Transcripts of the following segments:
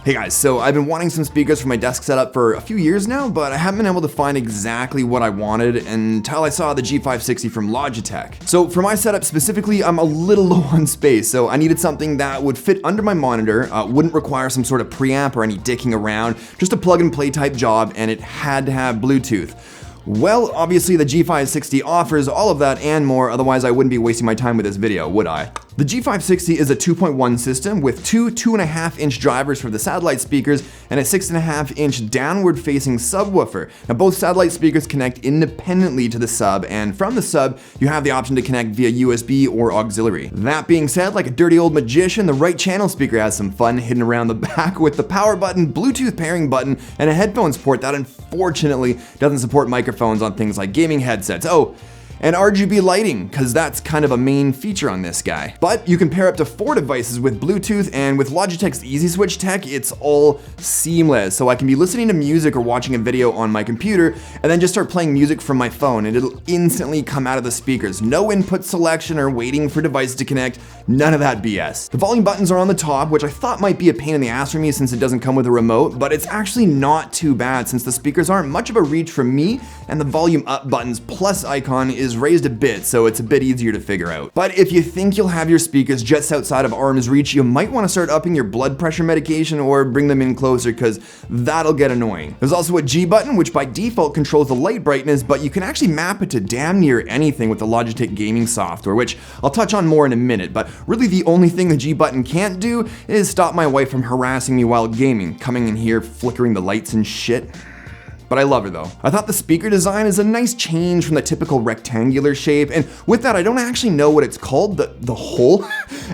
Hey guys, so I've been wanting some speakers for my desk setup for a few years now, but I haven't been able to find exactly what I wanted until I saw the G560 from Logitech. So for my setup specifically, I'm a little low on space, so I needed something that would fit under my monitor, wouldn't require some sort of preamp or any dicking around, just a plug and play type job, and it had to have Bluetooth. Well, obviously the G560 offers all of that and more, otherwise I wouldn't be wasting my time with this video, would I? The G560 is a 2.1 system with two 2.5-inch drivers for the satellite speakers and a 6.5-inch downward-facing subwoofer. Now both satellite speakers connect independently to the sub, and from the sub, you have the option to connect via USB or auxiliary. That being said, like a dirty old magician, the right channel speaker has some fun hidden around the back with the power button, Bluetooth pairing button, and a headphones port that unfortunately doesn't support microphones on things like gaming headsets. Oh, and RGB lighting, because that's kind of a main feature on this guy. But you can pair up to 4 devices with Bluetooth, and with Logitech's Easy Switch tech, it's all seamless. So I can be listening to music or watching a video on my computer, and then just start playing music from my phone, and it'll instantly come out of the speakers. No input selection or waiting for devices to connect, none of that BS. The volume buttons are on the top, which I thought might be a pain in the ass for me since it doesn't come with a remote, but it's actually not too bad since the speakers aren't much of a reach for me, and the volume up button's plus icon is raised a bit, so it's a bit easier to figure out. But if you think you'll have your speakers just outside of arm's reach, you might want to start upping your blood pressure medication or bring them in closer, because that'll get annoying. There's also a G button, which by default controls the light brightness, but you can actually map it to damn near anything with the Logitech gaming software, which I'll touch on more in a minute, but really the only thing the G button can't do is stop my wife from harassing me while gaming, coming in here flickering the lights and shit. But I love her though. I thought the speaker design is a nice change from the typical rectangular shape, and with that I don't actually know what it's called, the hole?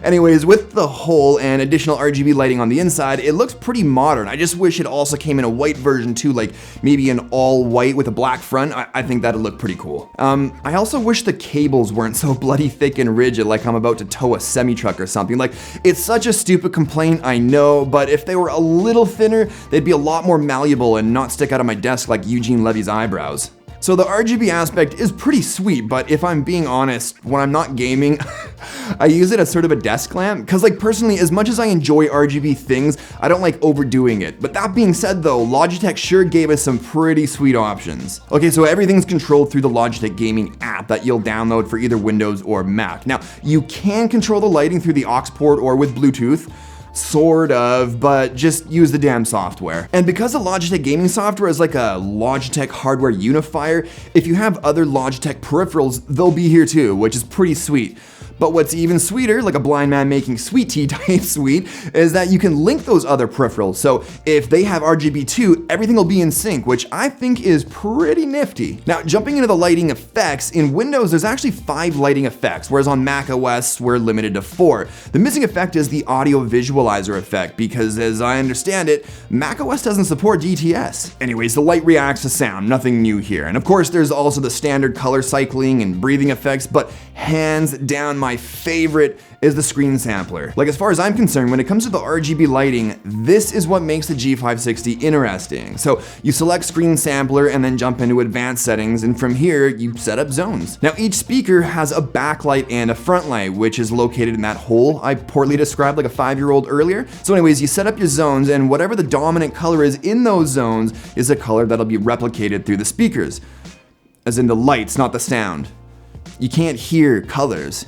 Anyways, with the hole and additional RGB lighting on the inside, it looks pretty modern. I just wish it also came in a white version too, like maybe an all white with a black front. I think that'd look pretty cool. I also wish the cables weren't so bloody thick and rigid like I'm about to tow a semi-truck or something. Like, it's such a stupid complaint, I know, but if they were a little thinner, they'd be a lot more malleable and not stick out of my desk like Eugene Levy's eyebrows. So the RGB aspect is pretty sweet, but if I'm being honest, when I'm not gaming, I use it as sort of a desk lamp, because like personally, as much as I enjoy RGB things, I don't like overdoing it. But that being said though, Logitech sure gave us some pretty sweet options. Okay, so everything's controlled through the Logitech gaming app that you'll download for either Windows or Mac. Now, you can control the lighting through the aux port or with Bluetooth, sort of, but just use the damn software. And because the Logitech gaming software is like a Logitech hardware unifier, if you have other Logitech peripherals, they'll be here too, which is pretty sweet. But what's even sweeter, like a blind man making sweet tea type sweet, is that you can link those other peripherals. So if they have RGB too, everything will be in sync, which I think is pretty nifty. Now, jumping into the lighting effects, in Windows, there's actually 5 lighting effects, whereas on Mac OS, we're limited to 4. The missing effect is the audio visualizer effect, because as I understand it, Mac OS doesn't support DTS. Anyways, the light reacts to sound, nothing new here. And of course, there's also the standard color cycling and breathing effects, but hands down, my favorite is the screen sampler. Like, as far as I'm concerned, when it comes to the RGB lighting, this is what makes the G560 interesting. So you select screen sampler and then jump into advanced settings, and from here you set up zones. Now each speaker has a backlight and a front light, which is located in that hole I poorly described like a 5-year-old earlier. So anyways, you set up your zones, and whatever the dominant color is in those zones is a color that'll be replicated through the speakers. As in the lights, not the sound. You can't hear colors.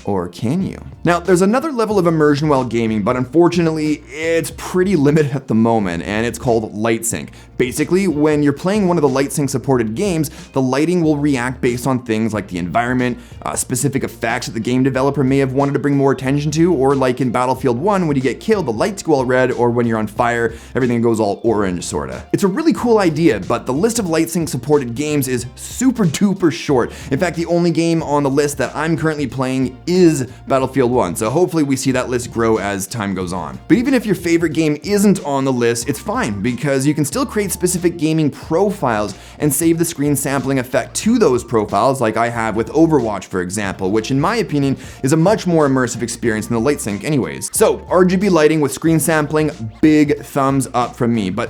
Or can you? Now, there's another level of immersion while gaming, but unfortunately, it's pretty limited at the moment, and it's called light sync. Basically, when you're playing one of the light sync supported games, the lighting will react based on things like the environment, specific effects that the game developer may have wanted to bring more attention to, or like in Battlefield 1, when you get killed, the lights go all red, or when you're on fire, everything goes all orange, sorta. It's a really cool idea, but the list of light sync supported games is super duper short. In fact, the only game on the list that I'm currently playing is Battlefield 1, so hopefully we see that list grow as time goes on. But even if your favorite game isn't on the list, it's fine, because you can still create specific gaming profiles and save the screen sampling effect to those profiles, like I have with Overwatch, for example, which in my opinion is a much more immersive experience than the light sync anyways. So RGB lighting with screen sampling, big thumbs up from me. But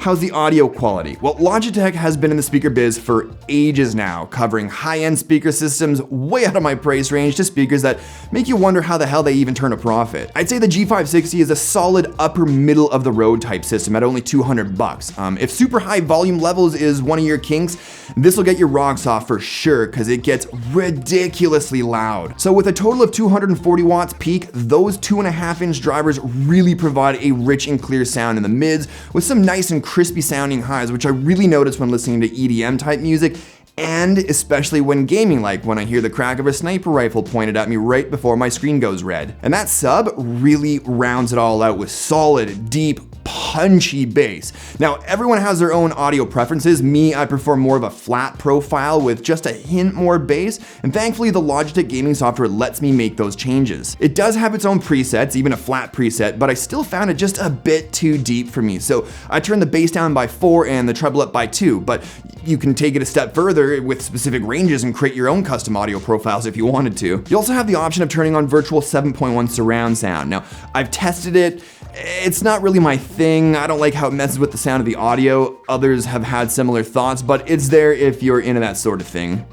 How's the audio quality? Well, Logitech has been in the speaker biz for ages now, covering high-end speaker systems way out of my price range to speakers that make you wonder how the hell they even turn a profit. I'd say the G560 is a solid upper middle of the road type system at only $200. If super high volume levels is one of your kinks, this will get your rocks off for sure because it gets ridiculously loud. So with a total of 240 watts peak, those 2.5-inch drivers really provide a rich and clear sound in the mids with some nice and crispy sounding highs, which I really notice when listening to EDM type music, and especially when gaming, like when I hear the crack of a sniper rifle pointed at me right before my screen goes red. And that sub really rounds it all out with solid, deep, punchy bass. Now, everyone has their own audio preferences. Me, I prefer more of a flat profile with just a hint more bass, and thankfully the Logitech gaming software lets me make those changes. It does have its own presets, even a flat preset, but I still found it just a bit too deep for me. So I turned the bass down by 4 and the treble up by 2, but you can take it a step further with specific ranges and create your own custom audio profiles if you wanted to. You also have the option of turning on virtual 7.1 surround sound. Now, I've tested it. It's not really my thing. I don't like how it messes with the sound of the audio. Others have had similar thoughts, but it's there if you're into that sort of thing.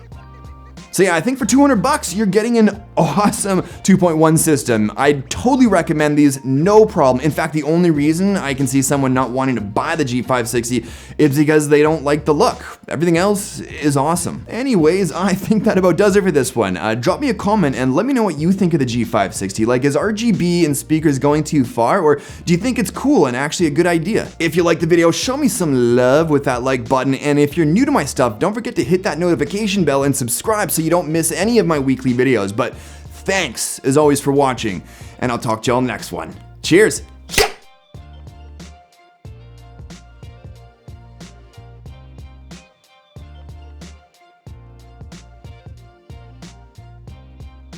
So yeah, I think for $200, you're getting an awesome 2.1 system. I'd totally recommend these, no problem. In fact, the only reason I can see someone not wanting to buy the G560 is because they don't like the look. Everything else is awesome. Anyways, I think that about does it for this one. Drop me a comment and let me know what you think of the G560. Like, is RGB and speakers going too far, or do you think it's cool and actually a good idea? If you liked the video, show me some love with that like button, and if you're new to my stuff, don't forget to hit that notification bell and subscribe so you don't miss any of my weekly videos. But thanks as always for watching, and I'll talk to y'all next one. Cheers!